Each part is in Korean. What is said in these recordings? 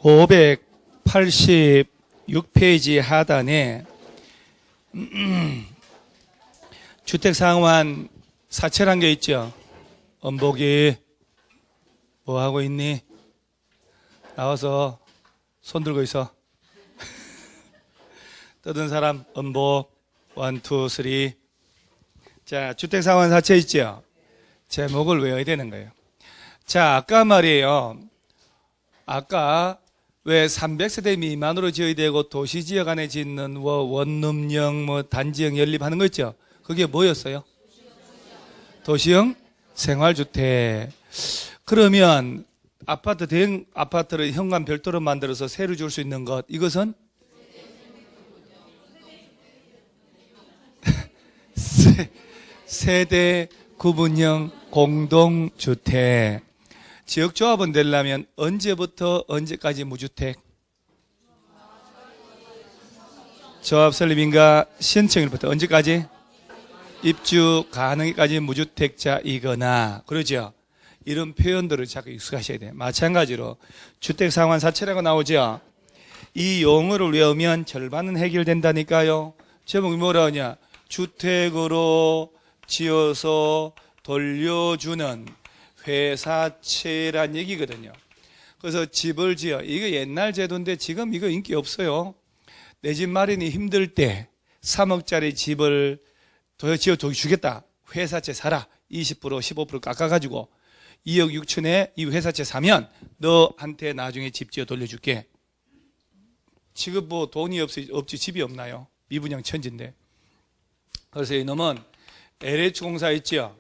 586페이지 하단에 주택상환 사채란 게 있죠. 엄복이 뭐 하고 있니? 나와서 손 들고 있어. 떠든 사람 엄복 1, 2, 3. 자, 주택상환 사채 있죠. 제목을 외워야 되는 거예요. 자, 아까 말이에요. 아까 왜 300세대 미만으로 지어야 되고 도시지역 안에 짓는 원룸형 단지형 연립하는 거 있죠. 그게 뭐였어요? 도시형 생활주택. 그러면 아파트 대형 아파트를 현관 별도로 만들어서 세로 줄 수 있는 것, 이것은 세대 구분형 공동주택. 지역조합은 되려면 언제부터 언제까지 무주택? 조합 설립인가 신청일부터 언제까지? 입주 가능까지 무주택자이거나. 그러죠. 이런 표현들을 자꾸 익숙하셔야 돼요. 마찬가지로 주택상환 사채라고 나오죠. 이 용어를 외우면 절반은 해결된다니까요. 제목이 뭐라 하냐? 주택으로 지어서 돌려주는 회사채란 얘기거든요. 그래서 집을 지어, 이거 옛날 제도인데 지금 이거 인기 없어요. 내 집 마련이 힘들 때 3억짜리 집을 지어 주겠다. 회사채 사라. 20% 15% 깎아가지고 2억 6천에 이 회사채 사면 너한테 나중에 집 지어 돌려줄게. 지금 뭐 돈이 없지 집이 없나요? 미분양 천지인데. 그래서 이놈은 LH공사 있죠.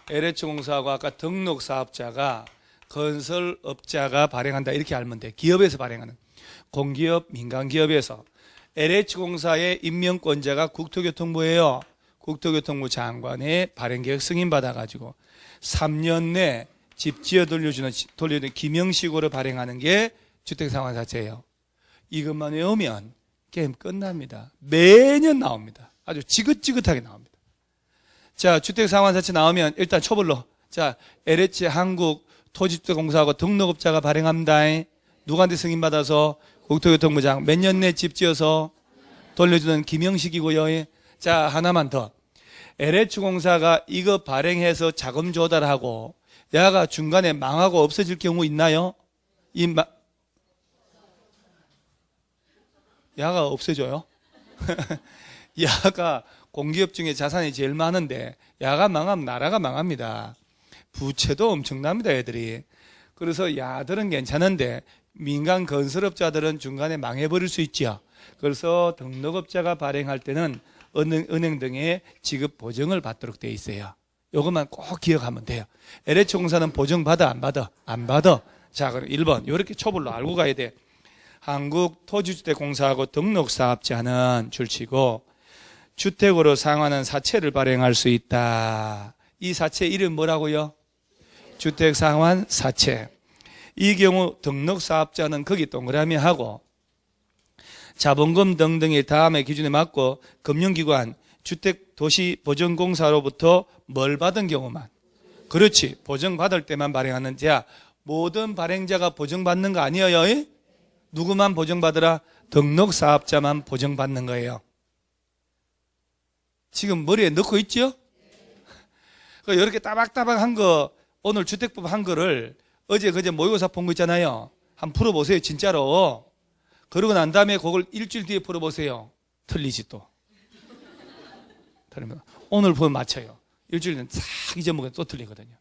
LH공사하고 아까 등록사업자가 건설업자가 발행한다 이렇게 알면 돼. 기업에서 발행하는. 공기업, 민간기업에서. LH공사의 임명권자가 국토교통부예요. 국토교통부 장관의 발행계획 승인받아가지고 3년 내 집 지어 돌려주는 기명식으로 발행하는 게 주택상환사채예요. 이것만 외우면 게임 끝납니다. 매년 나옵니다. 아주 지긋지긋하게 나옵니다. 자, 주택상환사채 나오면 일단 초벌로. 자, LH 한국토지주택공사하고 등록업자가 발행합니다. 누구한테 승인받아서? 국토교통부장. 몇 년 내 집 지어서 돌려주는 기명식이고요. 자, 하나만 더. LH공사가 이거 발행해서 자금 조달하고 야가 중간에 망하고 없어질 경우 있나요? 야가 없어져요? 야가 공기업 중에 자산이 제일 많은데 야가 망하면 나라가 망합니다. 부채도 엄청납니다, 애들이. 그래서 야들은 괜찮은데 민간 건설업자들은 중간에 망해버릴 수 있죠. 그래서 등록업자가 발행할 때는 은행 등의 지급 보증을 받도록 돼 있어요. 이것만 꼭 기억하면 돼요. LH공사는 보증 받아 안 받아? 안 받아. 자, 그럼 1번 이렇게 초벌로 알고 가야 돼. 한국토지주택공사하고 등록사업자는 줄치고 주택으로 상환한 사채를 발행할 수 있다. 이 사채 이름 뭐라고요? 주택상환 사채. 이 경우 등록사업자는 거기 동그라미 하고 자본금 등등의 다음의 기준에 맞고 금융기관, 주택도시보증공사로부터 뭘 받은 경우만. 그렇지. 보증받을 때만 발행하는 자. 모든 발행자가 보증받는 거 아니에요? 누구만 보증받으라? 등록사업자만 보증받는 거예요. 지금 머리에 넣고 있죠? 이렇게 따박따박한 거, 오늘 주택법 한 거를 어제 그제 모의고사 본 거 있잖아요. 한번 풀어보세요, 진짜로. 그러고 난 다음에 그걸 일주일 뒤에 풀어보세요. 틀리지 또. 오늘 보면 맞춰요. 일주일은 싹 잊어먹으면 또 틀리거든요.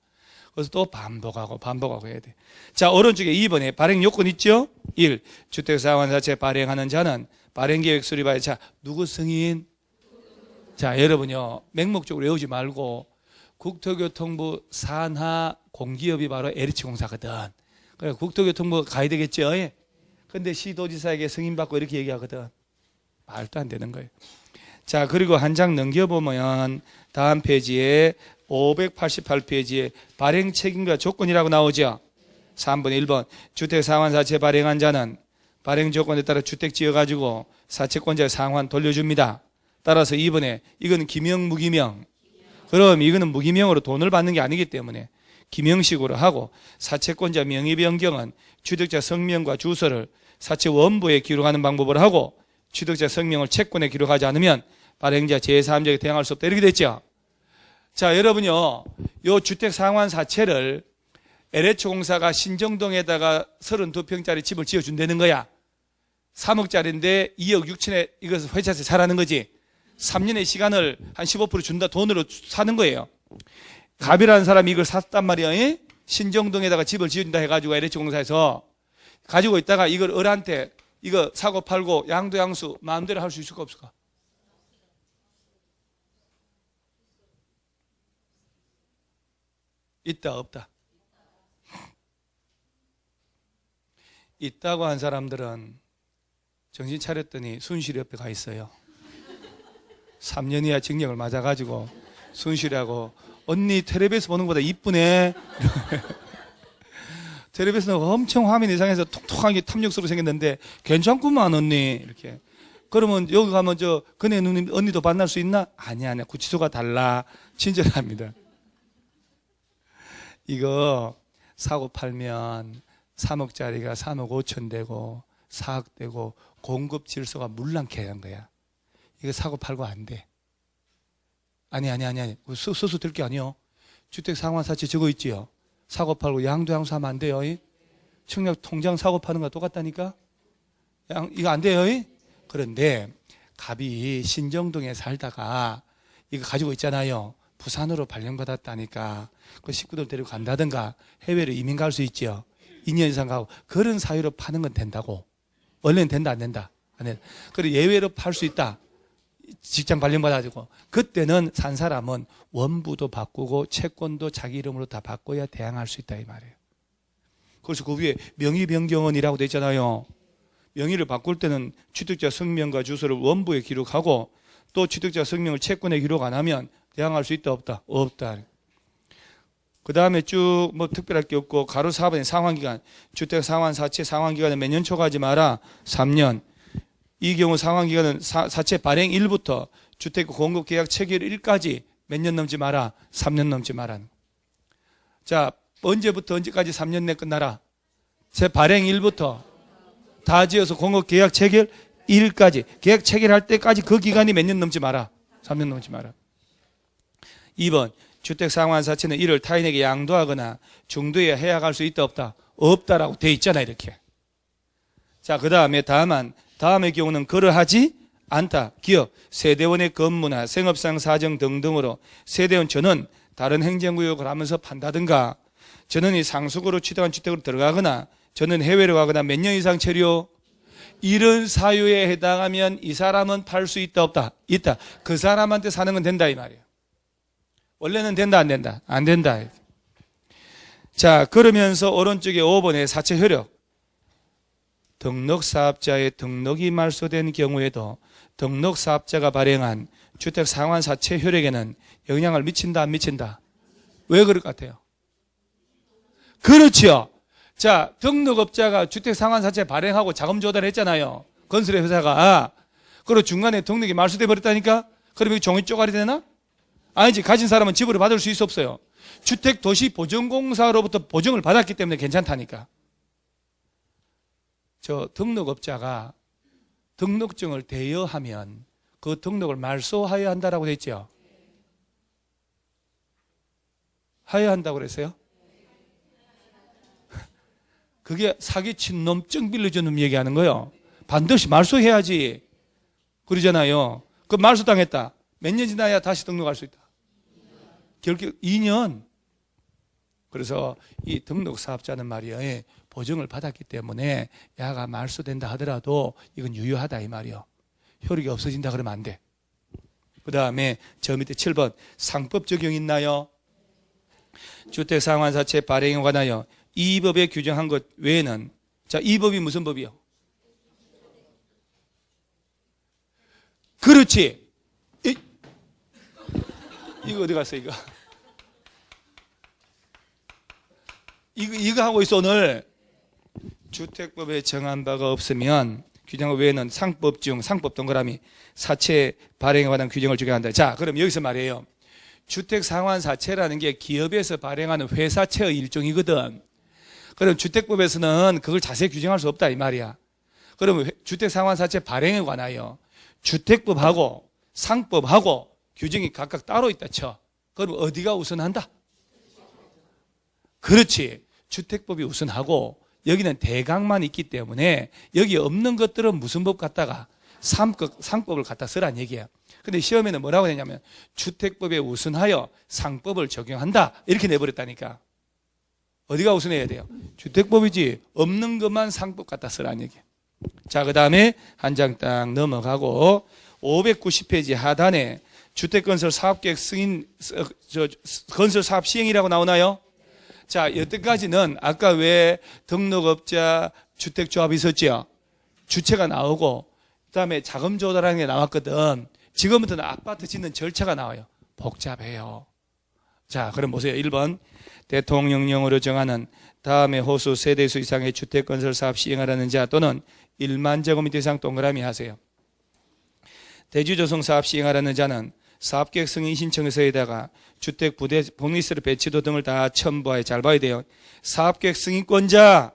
그래서 또 반복하고 해야 돼. 자, 오른쪽에 2번에 발행 요건 있죠? 1. 주택상환사채 발행하는 자는 발행계획 수립하여. 자, 누구 승인? 자, 여러분요, 맹목적으로 외우지 말고 국토교통부 산하 공기업이 바로 LH공사거든. 그래, 국토교통부 가야 되겠죠? 근데 시도지사에게 승인받고 이렇게 얘기하거든. 말도 안 되는 거예요. 자, 그리고 한 장 넘겨보면 다음 페이지에 588페이지에 발행 책임과 조건이라고 나오죠. 3번, 1번. 주택상환사채 발행한 자는 발행 조건에 따라 주택 지어가지고 사채권자의 상환 돌려줍니다. 따라서 2번에 이건 기명, 무기명. 그럼 이거는 무기명으로 돈을 받는 게 아니기 때문에 기명식으로 하고 사채권자 명의 변경은 취득자 성명과 주소를 사채 원부에 기록하는 방법으로 하고 취득자 성명을 채권에 기록하지 않으면 발행자 제3자에게 대항할 수 없다. 이렇게 됐죠. 자, 여러분요, 요 주택 상환 사채를 LH공사가 신정동에다가 32평짜리 집을 지어준다는 거야. 3억짜리인데 2억 6천에 이것을 회차세 사라는 거지. 3년의 시간을 한 15% 준다 돈으로 사는 거예요. 갑이라는 사람이 이걸 샀단 말이야. 신정동에다가 집을 지어준다 해가지고 LH공사에서 가지고 있다가 이걸 을한테 이거 사고 팔고 양도 양수 마음대로 할 수 있을까 없을까? 있다 없다? 있다고 한 사람들은 정신 차렸더니 순실이 옆에 가 있어요. 3년 이하 징역을 맞아가지고 순실하고 언니 텔레비에서 보는 것보다 이쁘네. 텔레비에서는 엄청 화면 이상해서 톡톡하게 탐욕스럽게 생겼는데 괜찮구만 언니 이렇게. 그러면 여기 가면 저 그네 누님 언니도 만날 수 있나? 아니야 구치소가 달라. 친절합니다. 이거 사고 팔면 3억짜리가 3억 5천 되고 4억 되고 공급 질서가 물랑케 한 거야. 이거 사고 팔고 안 돼. 아니. 수수 될 게 아니요. 주택 상환 사채 적어 있지요. 사고 팔고 양도 양수하면 안 돼요. 청약 통장 사고 파는 거 똑같다니까. 이거 안 돼요. 그런데 갑이 신정동에 살다가 이거 가지고 있잖아요. 부산으로 발령받았다니까. 그 식구들 데리고 간다든가 해외로 이민 갈 수 있죠. 2년 이상 가고 그런 사유로 파는 건 된다고. 원래는 된다 안 된다. 안 된다. 그리고 예외로 팔 수 있다. 직장 발령받아가지고 그때는 산 사람은 원부도 바꾸고 채권도 자기 이름으로 다 바꿔야 대항할 수 있다 이 말이에요. 그래서 그 위에 명의변경원이라고 돼 있잖아요. 명의를 바꿀 때는 취득자 성명과 주소를 원부에 기록하고 또 취득자 성명을 채권에 기록 안 하면 대항할 수 있다 없다? 없다. 그 다음에 쭉 뭐 특별할 게 없고 가로 4번에 상환기간 주택 상환 사채 상환기간은 몇 년 초과하지 마라? 3년. 이 경우 상환기간은 사채 발행일부터 주택 공급계약 체결일까지 몇 년 넘지 마라? 3년 넘지 마라. 자, 언제부터 언제까지 3년 내 끝나라? 제 발행일부터 다 지어서 공급계약 체결일까지 계약 체결할 때까지 그 기간이 몇 년 넘지 마라? 3년 넘지 마라. 2번 주택 상환 사채는 이를 타인에게 양도하거나 중도에 해약할 수 있다 없다? 없다라고 돼 있잖아 이렇게. 자, 그 다음에 다음의 경우는 그러하지 않다. 기업, 세대원의 건물이나 생업상 사정 등등으로 세대원 전원 다른 행정구역을 하면서 판다든가 전원이 상속으로 취득한 주택으로 들어가거나 전원 해외로 가거나 몇 년 이상 체류 이런 사유에 해당하면 이 사람은 팔 수 있다 없다? 있다. 그 사람한테 사는 건 된다 이 말이에요. 원래는 된다 안 된다? 안 된다. 자, 그러면서 오른쪽에 5번에 사채 효력. 등록사업자의 등록이 말소된 경우에도 등록사업자가 발행한 주택 상환 사채 효력에는 영향을 미친다 안 미친다? 왜 그럴 것 같아요? 그렇죠. 자, 등록업자가 주택 상환 사채 발행하고 자금 조달했잖아요. 건설회 회사가. 그리고 중간에 등록이 말소돼 버렸다니까? 그럼 이거 종이 쪼가리 되나? 아니지. 가진 사람은 집으로 받을 수 있어 없어요? 주택도시보증공사로부터 보증을 받았기 때문에 괜찮다니까. 저 등록업자가 등록증을 대여하면 그 등록을 말소하여야 한다라고 돼 있죠. 하여야 한다고 그랬어요? 그게 사기친 놈, 증 빌려준 놈 얘기하는 거예요. 반드시 말소해야지. 그러잖아요. 그 말소당했다. 몇 년 지나야 다시 등록할 수 있다. 결국 2년. 그래서 이 등록사업자는 말이에요. 보증을 받았기 때문에 야가 말소된다 하더라도 이건 유효하다 이 말이요. 효력이 없어진다 그러면 안 돼. 그 다음에 저 밑에 7번 상법 적용 있나요? 주택상환사채 발행에 관하여 이 법에 규정한 것 외에는 자, 이 법이 무슨 법이요? 그렇지. 이거 어디 갔어 이거? 이거 하고 있어 오늘. 주택법에 정한 바가 없으면 규정 외에는 상법 중 상법 동그라미 사채 발행에 관한 규정을 적용한다. 자, 그럼 여기서 말이에요. 주택상환사채라는 게 기업에서 발행하는 회사채의 일종이거든. 그럼 주택법에서는 그걸 자세히 규정할 수 없다 이 말이야. 그러면 주택상환사채 발행에 관하여 주택법하고 상법하고 규정이 각각 따로 있다 쳐. 그럼 어디가 우선한다? 그렇지. 주택법이 우선하고 여기는 대강만 있기 때문에 여기 없는 것들은 무슨 법 갖다가 상법을 갖다 쓰란 얘기야. 근데 시험에는 뭐라고 했냐면 주택법에 우선하여 상법을 적용한다 이렇게 내버렸다니까. 어디가 우선해야 돼요? 주택법이지. 없는 것만 상법 갖다 쓰란 얘기야. 자, 그 다음에 한 장 딱 넘어가고 590페이지 하단에 주택건설 사업계획 승인 건설 사업 시행이라고 나오나요? 자, 여태까지는 아까 왜 등록업자 주택조합이 있었죠? 주체가 나오고 그다음에 자금 조달하는 게 나왔거든. 지금부터는 아파트 짓는 절차가 나와요. 복잡해요. 자, 그럼 보세요. 1번 대통령령으로 정하는 다음에 호수 세대수 이상의 주택건설 사업 시행하라는 자 또는 1만 제곱미터 이상 동그라미 하세요. 대주조성 사업 시행하라는 자는 사업계획 승인 신청서에다가 주택 부대 복리스를 배치도 등을 다 첨부하여 잘 봐야 돼요. 사업계획 승인권자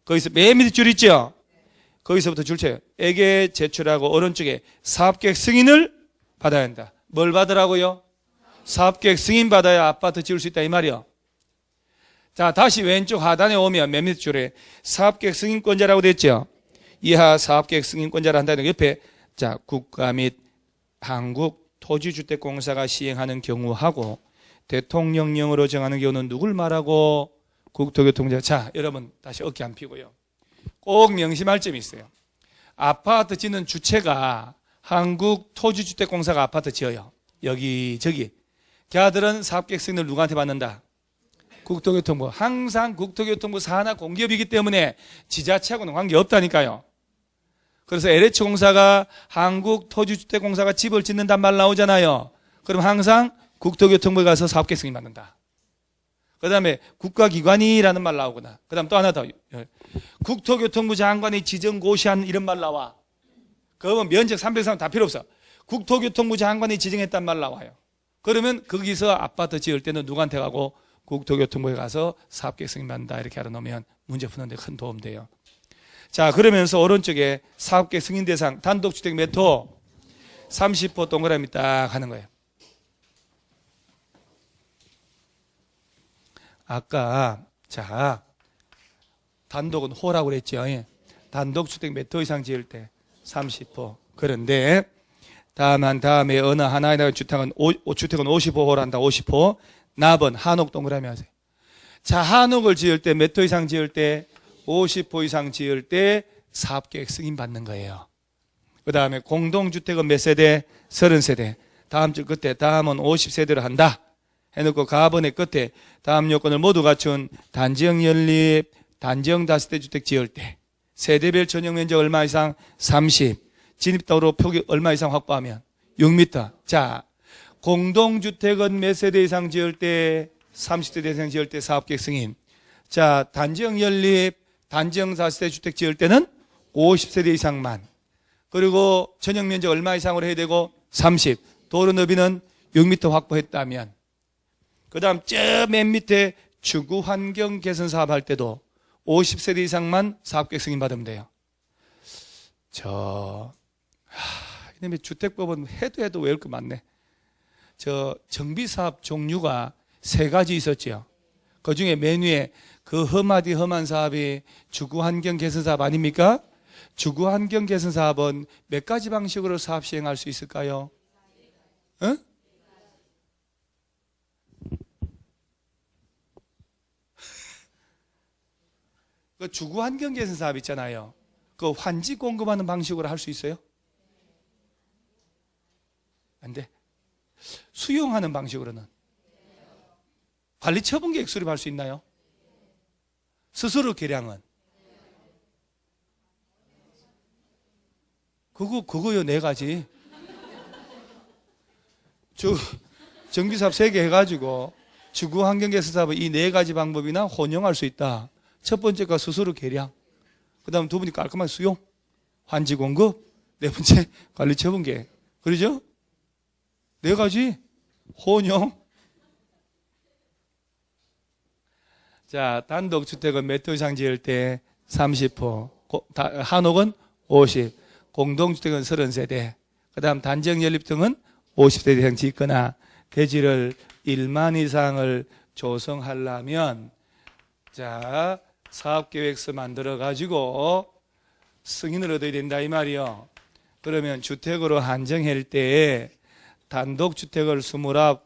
거기서 맨 밑에 줄 있죠? 거기서부터 줄 쳐요. 에게 제출하고 오른쪽에 사업계획 승인을 받아야 한다. 뭘 받으라고요? 사업계획 승인 받아야 아파트 지을 수 있다 이 말이요. 자, 다시 왼쪽 하단에 오면 맨 밑에 줄에 사업계획 승인권자라고 됐죠? 이하 사업계획 승인권자를 한다는 옆에 자 국가 및 한국 토지주택공사가 시행하는 경우하고 대통령령으로 정하는 경우는 누굴 말하고 국토교통부자. 자, 여러분 다시 어깨 안 피고요. 꼭 명심할 점이 있어요. 아파트 짓는 주체가 한국토지주택공사가 아파트 지어요. 여기저기. 걔들은 사업계획 승인을 누구한테 받는다? 국토교통부. 항상 국토교통부 산하 공기업이기 때문에 지자체하고는 관계없다니까요. 그래서 LH공사가 한국토지주택공사가 집을 짓는단 말 나오잖아요. 그럼 항상 국토교통부에 가서 사업계획 승인 받는다. 그 다음에 국가기관이라는 말 나오구나. 그 다음 또 하나 더. 국토교통부 장관이 지정고시한 이런 말 나와. 그러면 면적 303 다 필요 없어. 국토교통부 장관이 지정했단 말 나와요. 그러면 거기서 아파트 지을 때는 누구한테 가고 국토교통부에 가서 사업계획 승인 받는다. 이렇게 알아놓으면 문제 푸는데 큰 도움 돼요. 자, 그러면서 오른쪽에 사업계획 승인 대상 단독주택 몇 호? 30호 동그라미 딱 하는 거예요. 아까 자 단독은 호라고 그랬죠. 예. 단독주택 몇 호 이상 지을 때 30호. 그런데 다음에 어느 하나의 주택은 50호를 한다. 50호. 납은 한옥 동그라미 하세요. 자, 한옥을 지을 때 몇 호 이상 지을 때 50호 이상 지을 때 사업계획 승인 받는 거예요. 그 다음에 공동주택은 몇 세대? 30세대. 다음 줄 끝에 다음은 50세대로 한다 해놓고 가번의 끝에 다음 요건을 모두 갖춘 단지형 연립, 단지형 다세대 주택 지을 때 세대별 전용 면적 얼마 이상? 30. 진입도로 폭이 얼마 이상 확보하면? 6m. 자, 공동주택은 몇 세대 이상 지을 때? 30세대 이상 지을 때 사업계획 승인. 자, 단지형 연립, 단지형 다세대 주택 지을 때는 50세대 이상만. 그리고 전용 면적 얼마 이상으로 해야 되고? 30. 도로 너비는 6m 확보했다면. 그 다음 저 맨 밑에 주거 환경 개선 사업 할 때도 50세대 이상만 사업계획 승인 받으면 돼요. 이놈의 주택법은 해도 외울 거 많네. 정비사업 종류가 3가지 있었지요. 그 중에 맨 위에 그 험한 사업이 주거환경 개선 사업 아닙니까? 주거환경 개선 사업은 몇 가지 방식으로 사업 시행할 수 있을까요? 응? 그 주거환경 개선 사업 있잖아요. 그 환지 공급하는 방식으로 할 수 있어요? 안 돼. 수용하는 방식으로는? 관리 처분 계획 수립할 수 있나요? 스스로 계량은? 그거요, 4가지. 정비사업 3개 해가지고 주거환경개선 사업을 이 4가지 방법이나 혼용할 수 있다. 첫 번째가 스스로 계량. 그 다음 두 번째 깔끔한 수용. 환지 공급. 4번째 관리 처분 계획. 그러죠? 4가지 혼용. 자, 단독주택은 몇 호 이상 지을 때 30호, 한옥은 50, 공동주택은 30세대, 그 다음 단지연립 등은 50세대 이상 짓거나 대지를 1만 이상을 조성하려면, 자, 사업계획서 만들어가지고 승인을 얻어야 된다 이 말이요. 그러면 주택으로 한정할 때 단독주택을 29,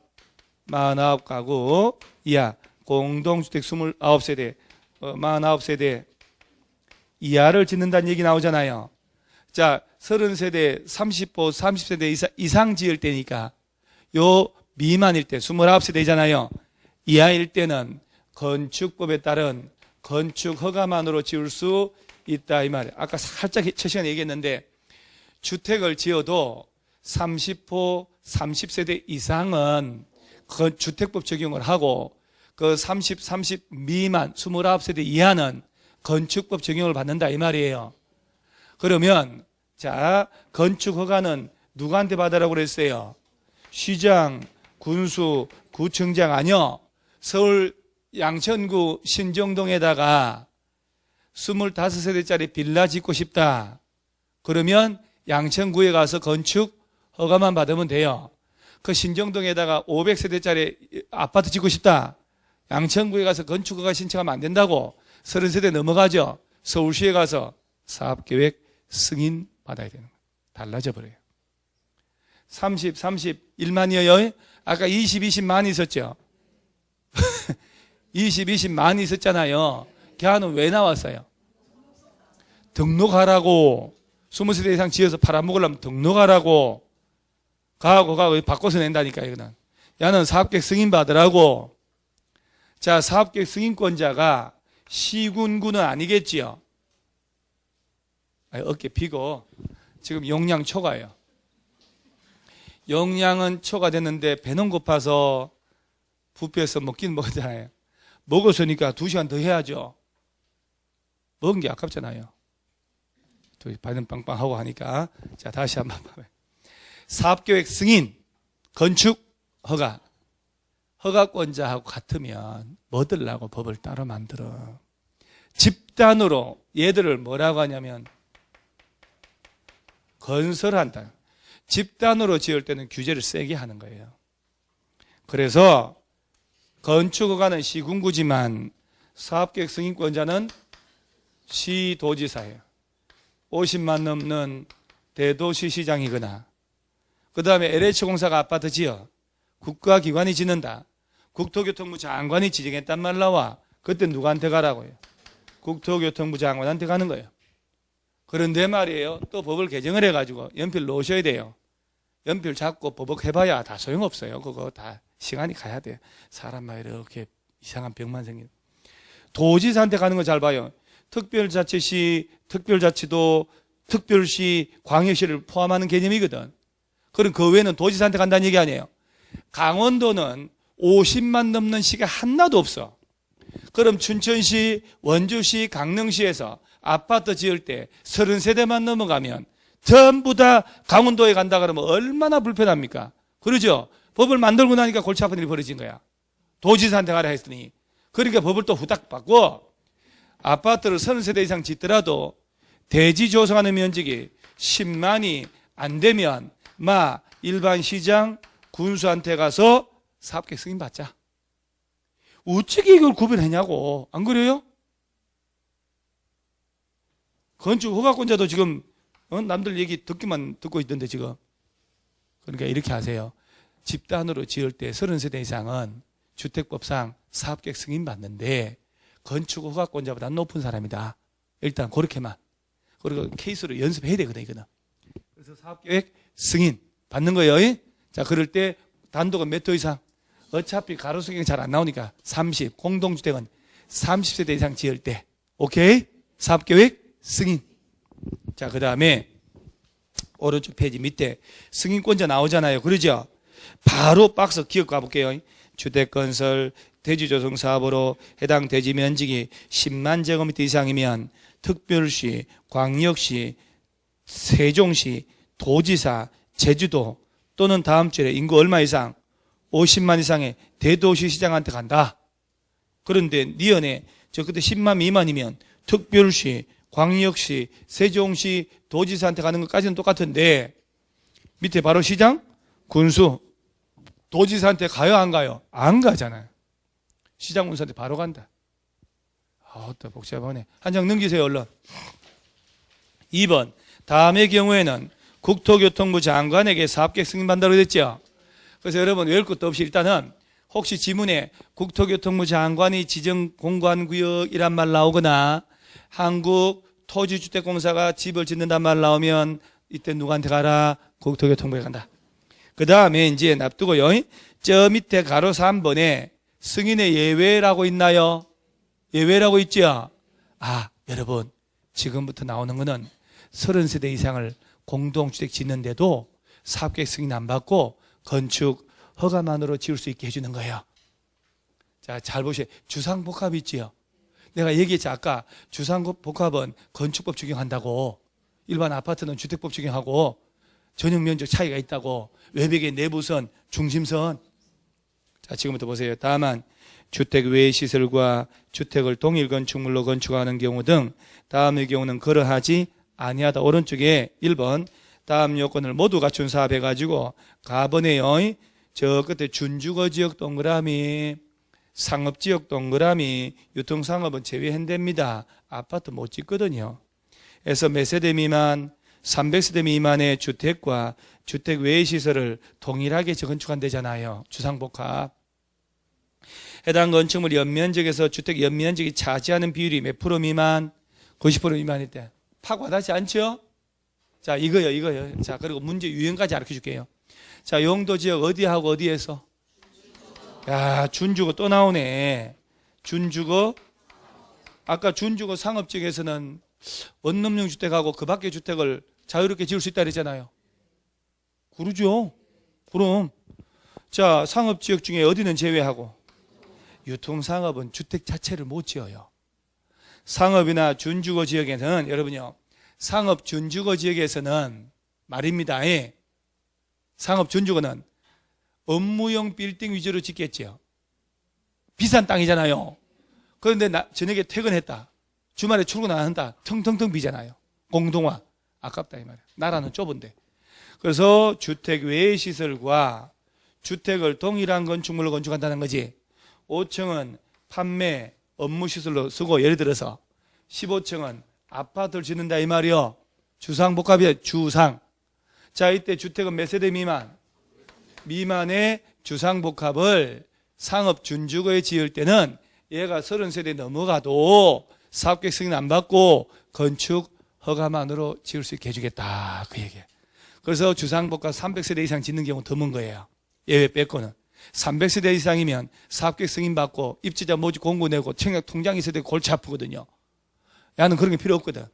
49가구 이하, 공동주택 29세대, 49세대 이하를 짓는다는 얘기 나오잖아요. 자, 30세대, 30호, 30세대 이상 지을 때니까 요 미만일 때 29세대잖아요. 이하일 때는 건축법에 따른 건축 허가만으로 지을 수 있다 이 말이에요. 아까 살짝 첫 시간에 얘기했는데 주택을 지어도 30호, 30세대 이상은 주택법 적용을 하고 그 30 미만 29세대 이하는 건축법 적용을 받는다 이 말이에요. 그러면 자, 건축 허가는 누구한테 받으라고 그랬어요? 시장, 군수, 구청장 아니요. 서울 양천구 신정동에다가 25세대짜리 빌라 짓고 싶다. 그러면 양천구에 가서 건축 허가만 받으면 돼요. 그 신정동에다가 500세대짜리 아파트 짓고 싶다. 양천구에 가서 건축 허가 신청하면 안 된다고. 30세대 넘어가죠. 서울시에 가서 사업계획 승인 받아야 되는 거예요. 달라져 버려요. 30, 1만이에요. 아까 20만 있었죠. 20만 있었잖아요. 걔는 왜 나왔어요? 등록하라고. 20세대 이상 지어서 팔아먹으려면 등록하라고. 가고 바꿔서 낸다니까 이거는. 야는 사업계획 승인 받으라고. 자, 사업계획 승인권자가 시군구는 아니겠지요. 어깨 피고 지금 용량 초과예요. 용량은 초과됐는데 배는 고파서 부페에서 먹긴 먹었잖아요. 먹었으니까 2시간 더 해야죠. 먹은 게 아깝잖아요. 또 발은 빵빵하고 하니까. 자, 다시 한번 봐봐요. 사업계획 승인, 건축 허가. 허가권자하고 같으면 뭐 들라고 법을 따로 만들어. 집단으로 얘들을 뭐라고 하냐면 건설한다. 집단으로 지을 때는 규제를 세게 하는 거예요. 그래서 건축허가는 시군구지만 사업계획 승인권자는 시도지사예요. 50만 넘는 대도시시장이거나 그 다음에 LH공사가 아파트 지어 국가기관이 짓는다. 국토교통부 장관이 지정했단 말 나와. 그때 누구한테 가라고요? 국토교통부 장관한테 가는 거예요. 그런데 말이에요. 또 법을 개정을 해가지고 연필 놓으셔야 돼요. 연필 잡고 버벅해봐야 다 소용없어요. 그거 다 시간이 가야 돼요. 사람만 이렇게 이상한 병만 생기는. 도지사한테 가는 거 잘 봐요. 특별자치시, 특별자치도, 특별시, 광역시를 포함하는 개념이거든. 그럼 그 외에는 도지사한테 간다는 얘기 아니에요. 강원도는 50만 넘는 시가 하나도 없어. 그럼 춘천시, 원주시, 강릉시에서 아파트 지을 때 30세대만 넘어가면 전부 다 강원도에 간다 그러면 얼마나 불편합니까? 그러죠? 법을 만들고 나니까 골치 아픈 일이 벌어진 거야. 도지사한테 가라 했더니. 그러니까 법을 또 후딱 바꿔. 아파트를 30세대 이상 짓더라도 대지 조성하는 면적이 10만이 안 되면 일반 시장, 군수한테 가서 사업계획 승인 받자. 어떻게 이걸 구별하냐고. 안 그래요? 건축 허가권자도 지금 남들 얘기 듣기만 듣고 있던데 지금. 그러니까 이렇게 하세요. 집단으로 지을 때 30세대 이상은 주택법상 사업계획 승인 받는데 건축 허가권자보다 높은 사람이다. 일단 그렇게만. 그리고 케이스로 연습해야 되거든 이거는. 그래서 사업계획 승인 받는 거예요. 자, 그럴 때 단독은 몇 호 이상? 어차피 가로수경이 잘 안 나오니까 30, 공동주택은 30세대 이상 지을 때. 오케이? 사업계획 승인. 자, 그 다음에 오른쪽 페이지 밑에 승인권자 나오잖아요. 그러죠? 바로 박스 기억 가볼게요. 주택건설, 대지조성 사업으로 해당 대지 면적이 10만 제곱미터 이상이면 특별시, 광역시, 세종시, 도지사, 제주도 또는 다음 주에 인구 얼마 이상? 50만 이상의 대도시 시장한테 간다. 그런데 니은에 저 그때 10만 미만이면 특별시, 광역시, 세종시, 도지사한테 가는 것까지는 똑같은데 밑에 바로 시장, 군수, 도지사한테 가요 안 가요? 안 가잖아요. 시장 군수한테 바로 간다. 또 복잡하네. 한 장 넘기세요 얼른. 2번 다음의 경우에는 국토교통부 장관에게 사업계획 승인받는다고 됐죠. 그래서 여러분 외울 것도 없이 일단은 혹시 지문에 국토교통부 장관이 지정 공간구역이란 말 나오거나 한국토지주택공사가 집을 짓는단 말 나오면 이때 누구한테 가라? 국토교통부에 간다. 그 다음에 이제 납두고요. 저 밑에 가로 3번에 승인의 예외라고 있나요? 예외라고 있죠? 여러분 지금부터 나오는 거는 30세대 이상을 공동주택 짓는데도 사업계획 승인 안 받고 건축 허가만으로 지을 수 있게 해주는 거예요. 자, 잘 보세요. 주상복합 있지요? 내가 얘기했지 아까 주상복합은 건축법 적용한다고, 일반 아파트는 주택법 적용하고 전용 면적 차이가 있다고, 외벽의 내부선, 중심선. 자, 지금부터 보세요. 다만 주택 외의 시설과 주택을 동일 건축물로 건축하는 경우 등 다음의 경우는 그러하지 아니하다. 오른쪽에 1번 다음 요건을 모두 갖춘 사업 해가지고 가번에요. 저 끝에 준주거지역 동그라미, 상업지역 동그라미, 유통상업은 제외한답니다. 아파트 못 짓거든요. 그래서 몇 세대 미만, 300세대 미만의 주택과 주택 외의 시설을 동일하게 재건축한대잖아요. 주상복합. 해당 건축물 연면적에서 주택 연면적이 차지하는 비율이 몇 프로 미만? 90% 미만일 때. 팍 와닿지 않죠? 자, 이거요. 자, 그리고 문제 유형까지 알려 줄게요. 자, 용도지역 어디하고 어디에서? 야, 준주거 또 나오네. 준주거. 아까 준주거 상업지역에서는 원룸형 주택하고 그 밖의 주택을 자유롭게 지을 수 있다 그랬잖아요. 그러죠. 그럼. 자, 상업지역 중에 어디는 제외하고? 유통상업은 주택 자체를 못 지어요. 상업이나 준주거 지역에는 여러분요, 상업 준주거 지역에서는 말입니다. 상업 준주거는 업무용 빌딩 위주로 짓겠지요. 비싼 땅이잖아요. 그런데 저녁에 퇴근했다, 주말에 출근 안 한다, 텅텅텅 비잖아요. 공동화. 아깝다 이 말이에요. 나라는 좁은데. 그래서 주택 외의 시설과 주택을 동일한 건축물로 건축한다는 거지. 5층은 판매, 업무시설로 쓰고, 예를 들어서 15층은 아파트를 짓는다 이 말이요. 주상복합이야. 주상. 자, 이때 주택은 몇 세대 미만? 미만의 주상복합을 상업 준주거에 지을 때는 얘가 30세대 넘어가도 사업계획 승인 안 받고 건축 허가만으로 지을 수 있게 해주겠다, 그 얘기예요. 그래서 주상복합 300세대 이상 짓는 경우 드문 거예요. 예외 뺏고는. 300세대 이상이면 사업계획 승인 받고 입주자 모집 공고 내고 청약 통장이 있어야 되고 골치 아프거든요. 야는 그런 게 필요 없거든.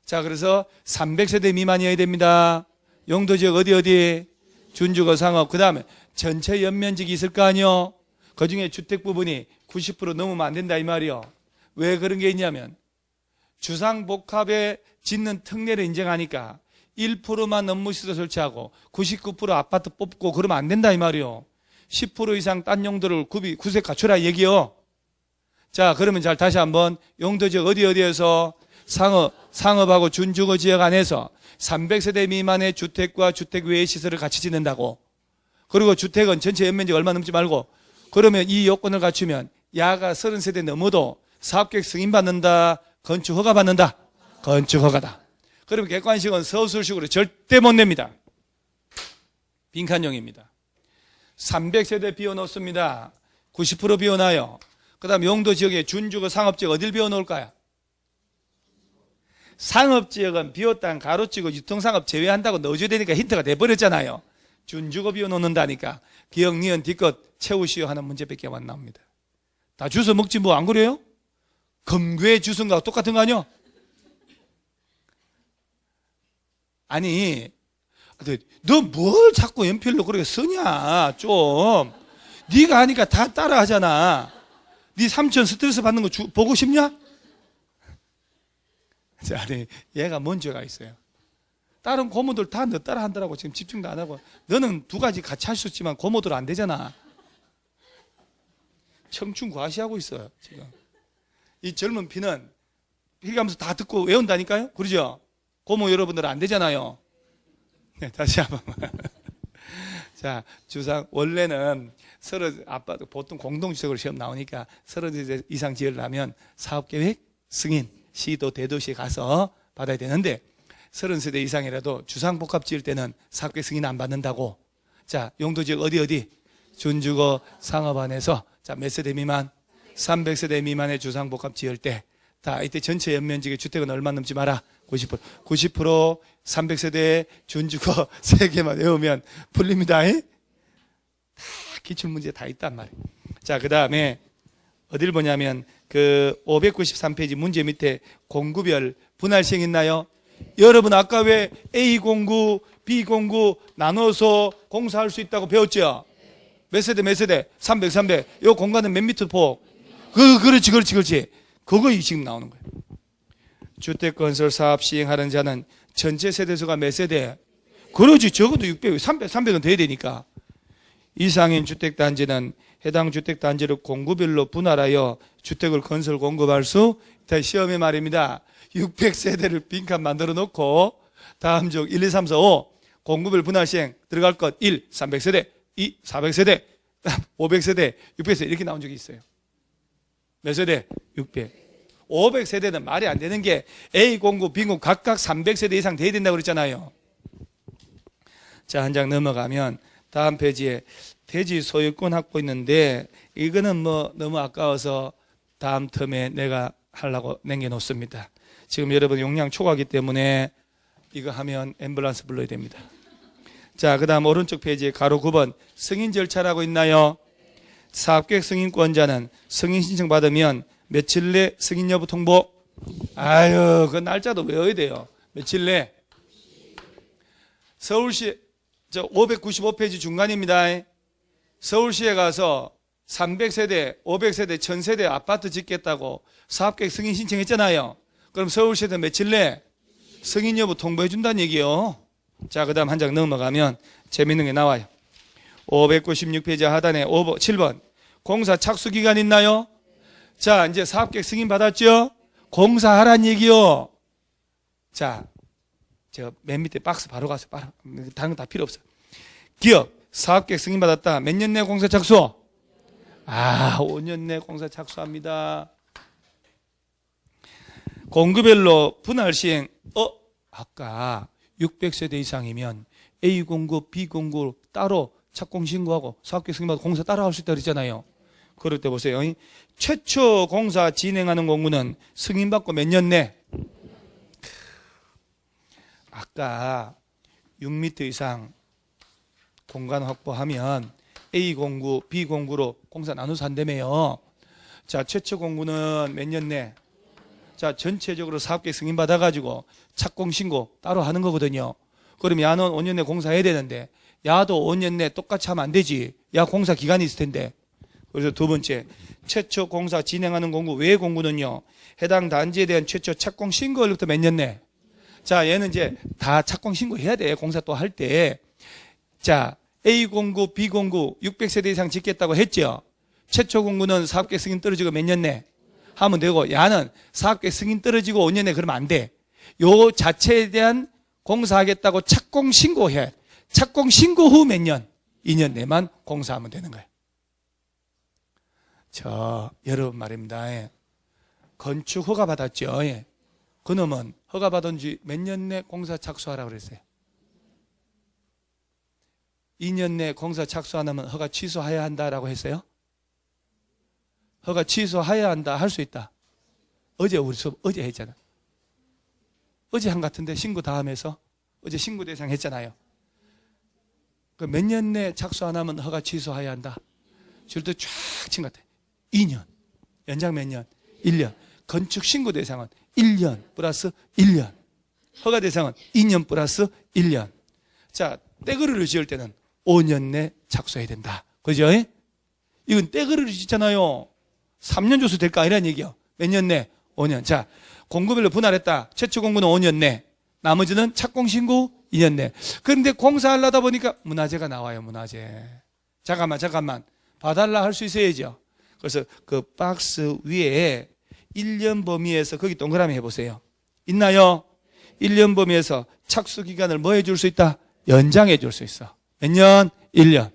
자, 그래서 300세대 미만이어야 됩니다. 용도지역 어디? 준주거 상업. 그 다음에 전체 연면적이 있을 거 아니요. 그 중에 주택 부분이 90% 넘으면 안 된다 이 말이요. 왜 그런 게 있냐면 주상복합에 짓는 특례를 인정하니까 1%만 업무시설 설치하고 99% 아파트 뽑고 그러면 안 된다 이 말이요. 10% 이상 딴 용도를 구색 갖추라 얘기요. 자, 그러면 잘 다시 한번 용도지역 어디에서 상업하고 준주거 지역 안에서 300세대 미만의 주택과 주택 외의 시설을 같이 짓는다고. 그리고 주택은 전체 연면적 얼마 넘지 말고, 그러면 이 요건을 갖추면 야가 30세대 넘어도 사업계획 승인받는다, 건축 허가 받는다? 건축 허가다. 그러면 객관식은 서술식으로 절대 못 냅니다. 빈칸용입니다. 300세대 비워놓습니다. 90% 비워놔요. 그 다음 용도지역에 준주거 상업지역 어딜 비워놓을까요? 상업지역은 비웠다는 가로치고 유통상업 제외한다고 넣어줘야 되니까 힌트가 돼버렸잖아요. 준주거 비워놓는다니까 기억, 니은, 뒤끝 채우시오 하는 문제밖에 안 나옵니다. 다 주워 먹지 뭐 안 그래요? 금괴 주스인 거하고 똑같은 거 아니요? 아니, 너 뭘 자꾸 연필로 그렇게 쓰냐 좀. 네가 하니까 다 따라 하잖아. 네 삼촌 스트레스 받는 거 보고 싶냐? 아니, 얘가 문제가 있어요. 다른 고모들 다 너 따라 한다라고 지금 집중도 안 하고, 너는 두 가지 같이 할 수 있지만 고모들 안 되잖아. 청춘 과시하고 있어요, 지금. 이 젊은 피는 필감수 다 듣고 외운다니까요? 그러죠? 고모 여러분들은 안 되잖아요. 네, 다시 한번. 자, 주상, 원래는 아빠, 보통 공동지적으로 시험 나오니까 30세 이상 지으려면 사업계획, 승인, 시도, 대도시에 가서 받아야 되는데, 30세대 이상이라도 주상복합 지을 때는 사업계획 승인 안 받는다고. 자, 용도지역 어디? 준주거 상업안에서, 자, 몇 세대 미만? 300세대 미만의 주상복합 지을 때, 다 이때 전체 연면적의 주택은 얼마 넘지 마라? 90%. 90% 300세대 준주거 3개만 외우면 풀립니다. 다 기출문제 다 있단 말이에요. 자, 그 다음에 어딜 보냐면 그 593페이지 문제 밑에 공구별 분할시행 있나요? 여러분 아까 왜 A 공구, B 공구 나눠서 공사할 수 있다고 배웠죠? 몇 세대? 300. 요 공간은 몇 미터 폭? 그렇지. 그거 지금 나오는 거예요. 주택건설 사업 시행하는 자는 전체 세대수가 몇 세대? 그러지. 적어도 600, 300은 돼야 되니까. 이상인 주택단지는 해당 주택단지를 공구별로 분할하여 주택을 건설 공급할 수 있다. 시험의 말입니다. 600세대를 빈칸 만들어 놓고 다음 중 1, 2, 3, 4, 5 공구별 분할 시행 들어갈 것 1, 300세대 2, 400세대 500세대, 600세대 이렇게 나온 적이 있어요. 몇 세대? 600. 500세대는 말이 안 되는 게 A 공구, B 공구 각각 300세대 이상 돼야 된다고 그랬잖아요. 자, 한 장 넘어가면 다음 페이지에 대지 소유권 확보 있는데 이거는 뭐 너무 아까워서 다음 텀에 내가 하려고 남겨놓습니다. 지금 여러분 용량 초과하기 때문에 이거 하면 앰뷸런스 불러야 됩니다. 자, 그 다음 오른쪽 페이지에 가로 9번 승인 절차라고 있나요? 사업계획 승인권자는 승인 신청 받으면 며칠 내 승인 여부 통보? 아유, 그 날짜도 외워야 돼요. 며칠 내? 서울시, 595페이지 중간입니다. 서울시에 가서 300세대, 500세대, 1000세대 아파트 짓겠다고 사업계획 승인 신청했잖아요. 그럼 서울시에서 며칠 내 승인 여부 통보해 준다는 얘기요. 자, 그 다음 한 장 넘어가면 재밌는 게 나와요. 596페이지 하단에 7번 공사 착수기간 있나요? 자, 이제 사업계획 승인 받았죠? 공사하란 얘기요. 자, 저 맨 밑에 박스 바로 가서 다른 거 다 필요 없어요. 기업 사업계획 승인 받았다. 몇 년 내 공사 착수? 5년 내 공사 착수합니다. 공구별로 분할 시행. 아까 600세대 이상이면 A 공구, B 공구 따로 착공 신고하고 사업계획 승인 받고 공사 따라 할 수 있다 그랬잖아요. 그럴 때 보세요. 최초 공사 진행하는 공구는 승인받고 몇 년 내? 아까 6m 이상 공간 확보하면 A 공구, B 공구로 공사 나눠서 한다며요. 자, 최초 공구는 몇 년 내? 자, 전체적으로 사업계획 승인 받아가지고 착공 신고 따로 하는 거거든요. 그럼 야는 5년 내 공사해야 되는데 야도 5년 내 똑같이 하면 안 되지. 야 공사 기간이 있을 텐데. 그래서 두 번째, 최초 공사 진행하는 공구 외 공구는요, 해당 단지에 대한 최초 착공 신고일부터 몇 년 내? 자, 얘는 이제 다 착공 신고해야 돼. 공사 또 할 때. 자, A 공구, B 공구 600세대 이상 짓겠다고 했죠. 최초 공구는 사업계획 승인 떨어지고 몇 년 내? 하면 되고, 야는 사업계획 승인 떨어지고 5년 내 그러면 안 돼. 요 자체에 대한 공사하겠다고 착공 신고해. 착공 신고 후 몇 년? 2년 내만 공사하면 되는 거예요. 여러분 말입니다. 건축 허가 받았죠. 그놈은 허가 받은 지 몇 년 내 공사 착수하라고 그랬어요. 2년 내 공사 착수 안 하면 허가 취소해야 한다라고 했어요. 허가 취소해야 한다, 할 수 있다. 어제 우리 수업 어제 했잖아. 어제 한 같은데 신고 다음에서 어제 신고 대상 했잖아요. 그 몇 년 내 착수 안 하면 허가 취소해야 한다. 줄도 쫙 친 것 같아. 2년. 연장 몇 년? 1년. 건축 신고 대상은 1년 플러스 1년. 허가 대상은 2년 플러스 1년. 자, 떼그르를 지을 때는 5년 내 착수해야 된다. 그죠? 이건 떼그르를 짓잖아요. 3년 줘서 될까? 이란 얘기요. 몇 년 내? 5년. 자, 공구별로 분할했다. 최초 공구는 5년 내. 나머지는 착공 신고 2년 내. 그런데 공사하려다 보니까 문화재가 나와요. 문화재. 잠깐만. 봐달라 할 수 있어야죠. 그래서 그 박스 위에 1년 범위에서 거기 동그라미 해보세요. 있나요? 1년 범위에서 착수 기간을 뭐 해줄 수 있다? 연장해 줄 수 있어. 몇 년? 1년.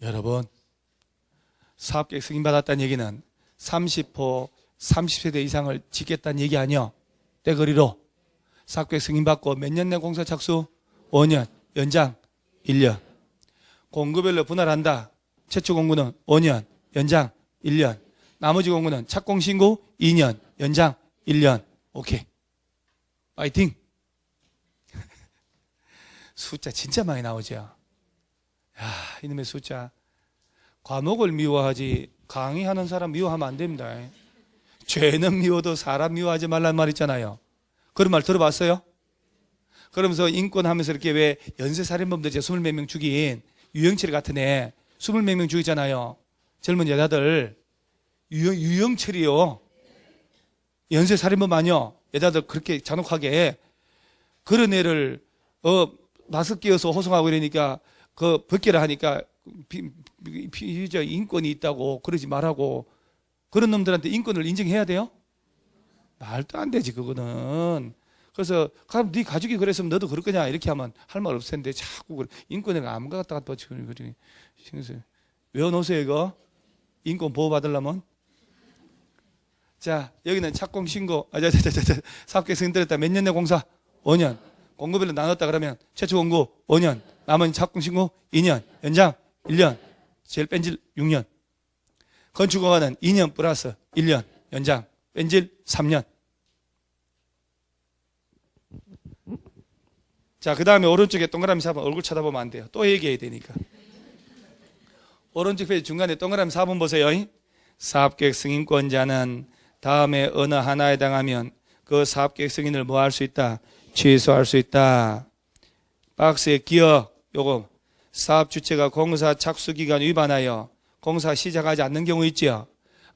여러분, 사업계획 승인받았다는 얘기는 30세대 이상을 짓겠다는 얘기 아니요? 떼거리로. 사업계획 승인받고 몇 년 내 공사 착수? 5년. 연장 1년. 공구별로 분할한다. 최초 공구는 5년. 연장 1년. 나머지 공구는 착공신고 2년. 연장 1년. 오케이. 파이팅. 숫자 진짜 많이 나오죠. 야, 이놈의 숫자. 과목을 미워하지 강의하는 사람 미워하면 안 됩니다. 죄는 미워도 사람 미워하지 말란 말 있잖아요. 그런 말 들어봤어요? 그러면서 인권하면서 이렇게 왜 연쇄살인범들 20몇 명 죽인 유영철 같은 애 20몇 명 죽이잖아요. 젊은 여자들. 유영철이요. 연쇄살인범 아니요. 여자들 그렇게 잔혹하게 그런 애를 마스크 끼워서 호송하고 이러니까 그 벗기라 하니까 피의자 인권이 있다고 그러지 말라고. 그런 놈들한테 인권을 인정해야 돼요? 말도 안 되지 그거는. 그래서 그럼 네 가족이 그랬으면 너도 그럴 거냐 이렇게 하면 할 말 없을 텐데 자꾸 그래. 인권을 안 갖다 갖다 그러니 외워놓으세요 이거. 인권 보호받으려면. 자, 여기는 착공신고 사업계획 승인됐다. 몇 년 내 공사? 5년. 공급별로 나눴다 그러면 최초 공고 5년, 남은 착공신고 2년, 연장 1년, 제일 뺀질 6년. 건축허가는 2년 플러스 1년, 연장 뺀질 3년. 자, 그 다음에 오른쪽에 동그라미 4번 얼굴 쳐다보면 안 돼요. 또 얘기해야 되니까. 오른쪽 페이지 중간에 동그라미 4번 보세요. 사업계획 승인권자는 다음에 어느 하나에 해당하면 그 사업계획 승인을 뭐 할 수 있다? 취소할 수 있다. 박스에 기억, 요거 사업 주체가 공사 착수 기간 위반하여 공사 시작하지 않는 경우 있지요.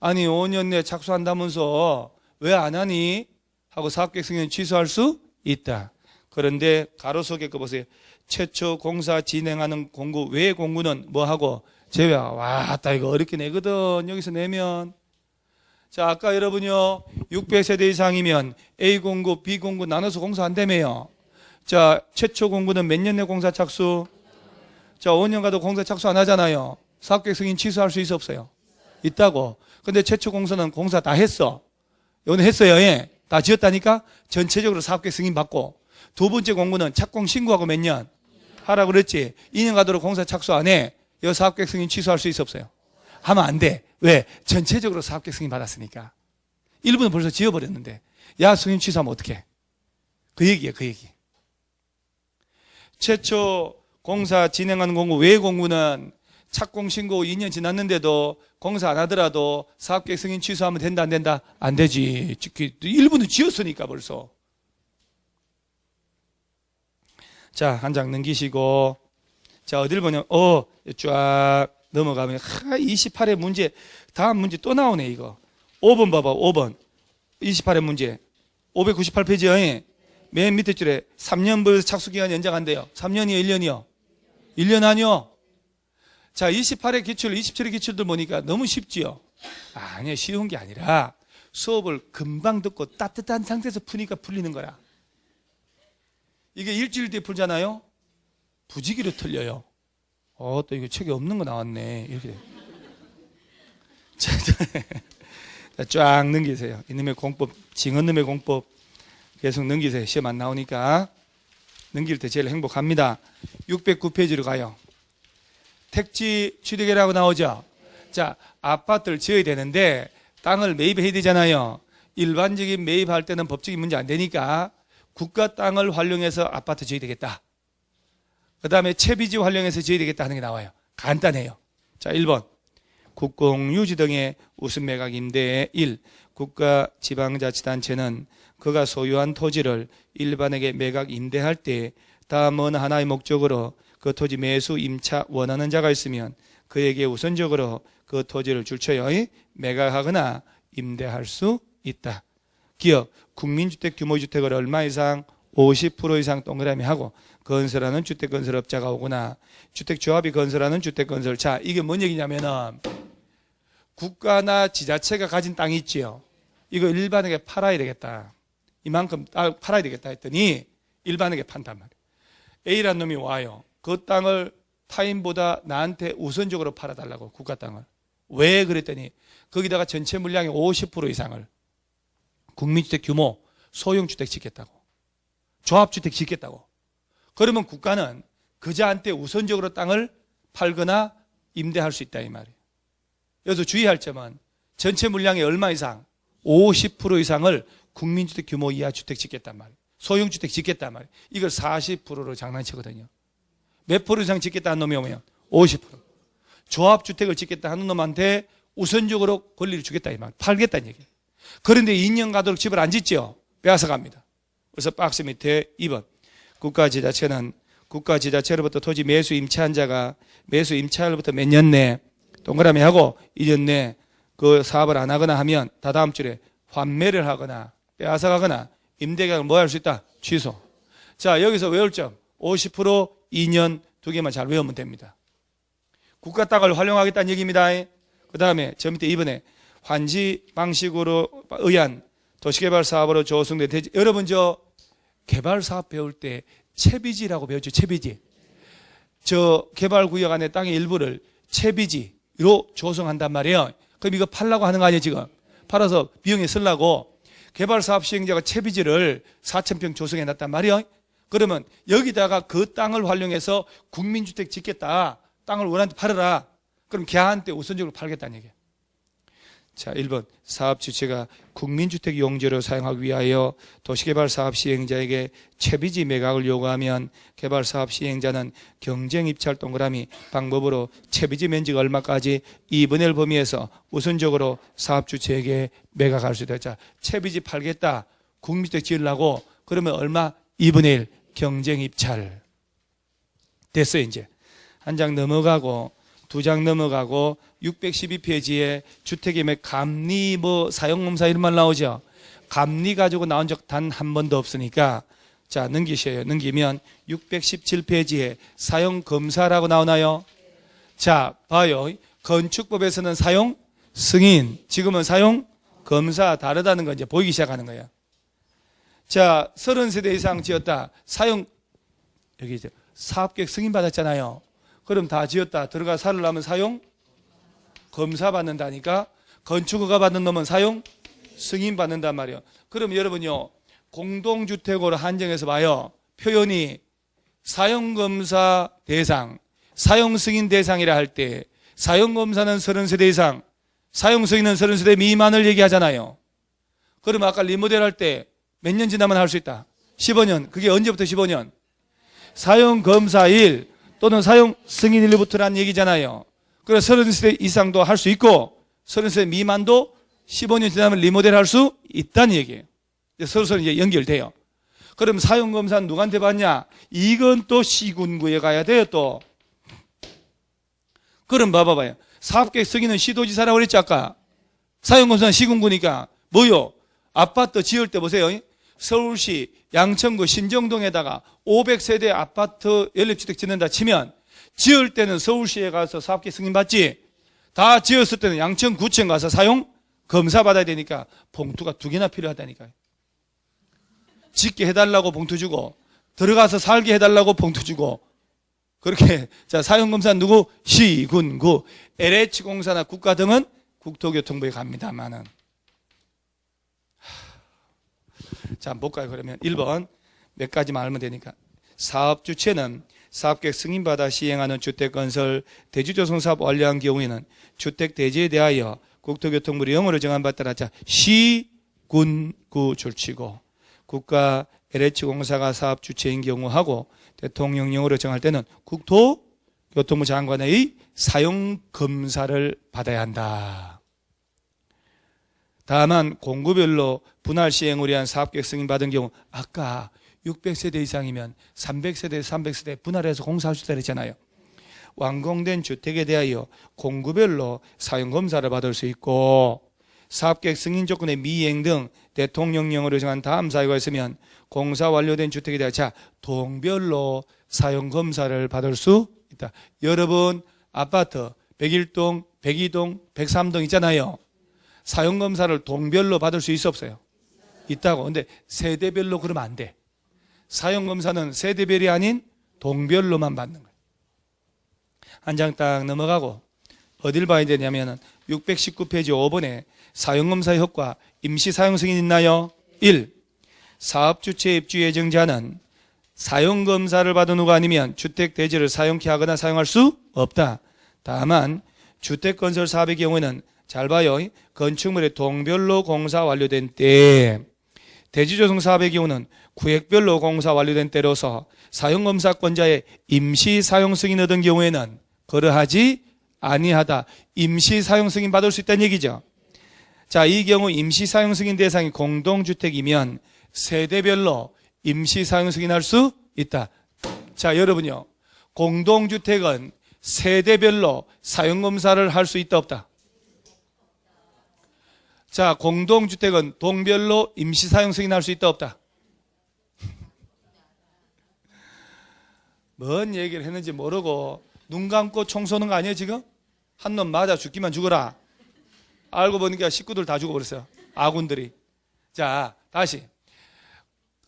아니 5년 내에 착수한다면서 왜 안 하니? 하고 사업계획 승인 취소할 수 있다. 그런데 가로 속에 거 보세요. 최초 공사 진행하는 공구 외 공구는 뭐 하고 제외. 왔다 이거 어렵게 내거든. 여기서 내면. 자, 아까 여러분요 600세대 이상이면 A 공구, B 공구 나눠서 공사 안 되매요. 자, 최초 공구는 몇 년 내 공사 착수? 자, 5년 가도 공사 착수 안 하잖아요. 사업계획 승인 취소할 수 있어 없어요? 있다고. 근데 최초 공사는 공사 다 했어. 이거는 했어요. 예. 다 지었다니까 전체적으로 사업계획 승인 받고. 두 번째 공구는 착공 신고하고 몇 년 하라고 그랬지. 2년 가도록 공사 착수 안 해. 이 사업계획 승인 취소할 수 있어 없어요? 하면 안 돼. 왜? 전체적으로 사업계획 승인 받았으니까. 일부는 벌써 지어버렸는데. 야, 승인 취소하면 어떡해? 그 얘기야, 그 얘기. 최초 공사 진행하는 공구 외 공구는 착공 신고 2년 지났는데도 공사 안 하더라도 사업계획 승인 취소하면 된다, 안 된다? 안 되지. 일부는 지었으니까 벌써. 자, 한 장 넘기시고. 자, 어딜 보냐? 쫙 넘어가면 28의 문제. 다음 문제 또 나오네 이거. 5번 봐봐. 5번 28의 문제 598페이지에 맨 밑에 줄에 3년 벌써 착수기간 연장한대요. 3년이요 1년이요? 1년 아니요? 자, 28의 기출 27의 기출들 보니까 너무 쉽지요? 아니요, 쉬운 게 아니라 수업을 금방 듣고 따뜻한 상태에서 푸니까 풀리는 거야. 이게 일주일 뒤에 풀잖아요. 부지기로 틀려요. 또 이거 책에 없는 거 나왔네. 이렇게 돼. 자, 쫙 넘기세요. 이놈의 공법, 징언놈의 공법 계속 넘기세요. 시험 안 나오니까. 넘길 때 제일 행복합니다. 609페이지로 가요. 택지 취득이라고 나오죠. 자, 아파트를 지어야 되는데 땅을 매입해야 되잖아요. 일반적인 매입할 때는 법적인 문제 안 되니까 국가 땅을 활용해서 아파트 지어야 되겠다. 그 다음에 채비지 활용해서 지어야 되겠다 하는 게 나와요. 간단해요. 자, 1번. 국공유지 등의 우선 매각 임대의 1. 국가 지방자치단체는 그가 소유한 토지를 일반에게 매각 임대할 때 다음 어느 하나의 목적으로 그 토지 매수 임차 원하는 자가 있으면 그에게 우선적으로 그 토지를 줄쳐여 매각하거나 임대할 수 있다. 기억, 국민주택 규모주택을 얼마 이상? 50% 이상 동그라미 하고 건설하는 주택건설업자가 오거나 주택조합이 건설하는 주택건설. 자, 이게 뭔 얘기냐면은 국가나 지자체가 가진 땅이 있지요. 이거 일반에게 팔아야 되겠다. 이만큼 땅 팔아야 되겠다 했더니 일반에게 판단 말이에요. A라는 놈이 와요. 그 땅을 타인보다 나한테 우선적으로 팔아달라고, 국가 땅을. 왜 그랬더니 거기다가 전체 물량의 50% 이상을 국민주택 규모 소형주택 짓겠다고, 조합주택 짓겠다고. 그러면 국가는 그자한테 우선적으로 땅을 팔거나 임대할 수 있다 이 말이에요. 여기서 주의할 점은 전체 물량의 얼마 이상? 50% 이상을 국민주택 규모 이하 주택 짓겠단 말이에요. 소형주택 짓겠단 말이에요. 이걸 40%로 장난치거든요. 몇 프로 이상 짓겠다는 놈이 오면 50%. 조합주택을 짓겠다 하는 놈한테 우선적으로 권리를 주겠다 이 말이에요. 팔겠다는 얘기예요. 그런데 2년 가도록 집을 안 짓죠. 빼앗아 갑니다. 그래서 박스 밑에 2번. 국가지자체는 국가지자체로부터 토지 매수 임차한 자가 매수 임차일부터 몇 년 내 동그라미 하고 2년 내 그 사업을 안 하거나 하면 다 다음 줄에 환매를 하거나 빼앗아 가거나 임대계약을 뭐 할 수 있다? 취소. 자, 여기서 외울 점 50% 2년 두 개만 잘 외우면 됩니다. 국가 땅을 활용하겠다는 얘기입니다. 그 다음에 저 밑에 2번에 환지 방식으로 의한 도시개발 사업으로 조성된 대지. 여러분 저 개발 사업 배울 때 채비지라고 배웠죠. 채비지. 저 개발구역 안에 땅의 일부를 채비지로 조성한단 말이에요. 그럼 이거 팔라고 하는 거 아니에요 지금. 팔아서 비용에 쓰려고 개발사업 시행자가 채비지를 4,000평 조성해 놨단 말이에요. 그러면 여기다가 그 땅을 활용해서 국민주택 짓겠다. 땅을 원한테 팔아라. 그럼 걔한테 우선적으로 팔겠다는 얘기예요. 자, 1번 사업 주체가 국민주택 용지로 사용하기 위하여 도시개발사업 시행자에게 채비지 매각을 요구하면 개발사업 시행자는 경쟁 입찰 동그라미 방법으로 채비지 면적 얼마까지 2분의 1 범위에서 우선적으로 사업 주체에게 매각할 수 있다. 자, 채비지 팔겠다. 국민주택 지으려고 그러면 얼마? 2분의 1 경쟁 입찰. 됐어요 이제. 한 장 넘어가고 2장 넘어가고 612페이지에 주택임의 감리 사용검사 이런 말 나오죠. 감리 가지고 나온 적 단 한 번도 없으니까 자 넘기셔요. 넘기면 617페이지에 사용검사라고 나오나요? 자 봐요. 건축법에서는 사용 승인, 지금은 사용 검사 다르다는 거 이제 보이기 시작하는 거예요. 자 30세대 이상 지었다. 사용 여기 이제 사업계획 승인 받았잖아요. 그럼 다 지었다. 들어가 살으려면 사용 검사 받는다니까. 건축허가 받는 놈은 사용 승인 받는단 말이에요. 그럼 여러분요 공동주택으로 한정해서 봐요. 표현이 사용검사 대상, 사용승인 대상이라 할 때 사용검사는 30세대 이상, 사용승인은 30세대 미만을 얘기하잖아요. 그럼 아까 리모델 할 때 몇 년 지나면 할 수 있다? 15년. 그게 언제부터 15년? 사용검사 1 또는 사용승인 1부터라는 얘기잖아요. 그래서 30세 이상도 할 수 있고 30세 미만도 15년 지나면 리모델 할 수 있다는 얘기예요. 서로 이제 연결돼요. 그럼 사용검사는 누구한테 받냐? 이건 또 시군구에 가야 돼요 또. 그럼 봐봐요. 사업계획 승인은 시도지사라고 그랬지 아까. 사용검사는 시군구니까 뭐요? 아파트 지을 때 보세요. 서울시 양천구 신정동에다가 500세대 아파트 연립주택 짓는다 치면 지을 때는 서울시에 가서 사업계획 승인 받지. 다 지었을 때는 양천구청 가서 사용 검사 받아야 되니까 봉투가 2개나 필요하다니까요. 짓게 해달라고 봉투 주고 들어가서 살게 해달라고 봉투 주고 그렇게. 자 사용검사는 누구? 시군구. LH공사나 국가 등은 국토교통부에 갑니다만은. 자 한번 볼까요? 그러면 1번 몇 가지만 알면 되니까. 사업 주체는 사업계획 승인받아 시행하는 주택건설 대주조성사업 완료한 경우에는 주택대지에 대하여 국토교통부로 영어로 정한 바에 따라 자 시군구 줄치고 국가 LH공사가 사업 주체인 경우하고 대통령령으로 정할 때는 국토교통부 장관의 사용검사를 받아야 한다. 다만 공구별로 분할 시행을 위한 사업계획 승인받은 경우 아까 600세대 이상이면 300세대, 300세대 분할해서 공사할 수 있다 그랬잖아요. 완공된 주택에 대하여 공구별로 사용검사를 받을 수 있고 사업계획 승인 조건의 미이행 등 대통령령으로 정한 다음 사유가 있으면 공사 완료된 주택에 대해 자 동별로 사용검사를 받을 수 있다. 여러분 아파트 101동, 102동, 103동 있잖아요. 사용검사를 동별로 받을 수 있어 없어요? 있다고. 근데 세대별로 그러면 안 돼. 사용검사는 세대별이 아닌 동별로만 받는 거예요. 한 장 딱 넘어가고 어딜 봐야 되냐면 619페이지 5번에 사용검사의 효과 임시사용 승인 있나요? 1. 사업주체 입주 예정자는 사용검사를 받은 후가 아니면 주택대지를 사용케 하거나 사용할 수 없다. 다만 주택건설 사업의 경우에는 잘 봐요. 건축물의 동별로 공사 완료된 때 대지조성 사업의 경우는 구획별로 공사 완료된 때로서 사용검사권자의 임시사용 승인 얻은 경우에는 그러하지 아니하다. 임시사용 승인 받을 수 있다는 얘기죠. 자, 이 경우 임시사용 승인 대상이 공동주택이면 세대별로 임시사용 승인할 수 있다. 자, 여러분요. 공동주택은 세대별로 사용검사를 할 수 있다 없다? 자, 공동주택은 동별로 임시사용 승인할 수 있다 없다? 뭔 얘기를 했는지 모르고 눈 감고 총 쏘는 거 아니에요 지금? 한 놈 맞아 죽기만 죽어라. 알고 보니까 식구들 다 죽어버렸어요. 아군들이. 자, 다시.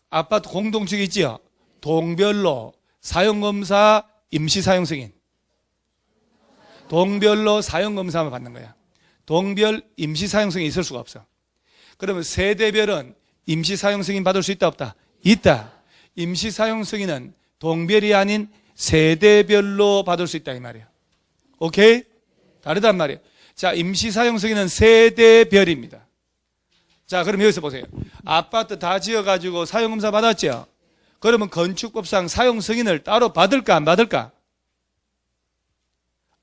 아파트 공동주택 있지요? 동별로 사용검사 임시사용 승인. 동별로 사용검사만 받는 거야. 동별 임시사용 승인이 있을 수가 없어. 그러면 세대별은 임시사용 승인 받을 수 있다 없다? 있다. 임시사용 승인은 동별이 아닌 세대별로 받을 수 있다 이 말이에요. 오케이? 다르단 말이에요. 자, 임시사용 승인은 세대별입니다. 자, 그럼 여기서 보세요. 아파트 다 지어가지고 사용검사 받았죠? 그러면 건축법상 사용 승인을 따로 받을까 안 받을까?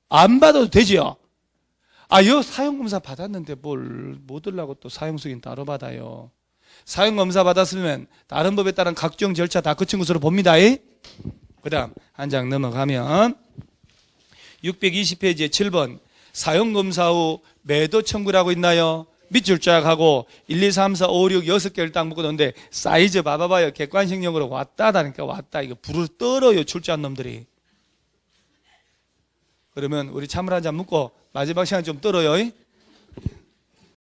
안 받아도 되지요. 여 사용검사 받았는데 뭘 못 하려고 또 사용 승인 따로 받아요. 사용검사 받았으면 다른 법에 따른 각종 절차 다 거친 것으로 봅니다. 그 다음 한 장 넘어가면 620페이지에 7번 사용검사 후 매도 청구를 하고 있나요? 밑줄 쫙 하고 1, 2, 3, 4, 5, 6, 6개를 딱 묶어놓는데 사이즈 봐봐요. 객관식용으로 왔다다니까 왔다. 이거 불을 떨어요. 출제한 놈들이. 그러면 우리 찬물 한 잔 묶고 마지막 시간 좀 떨어요.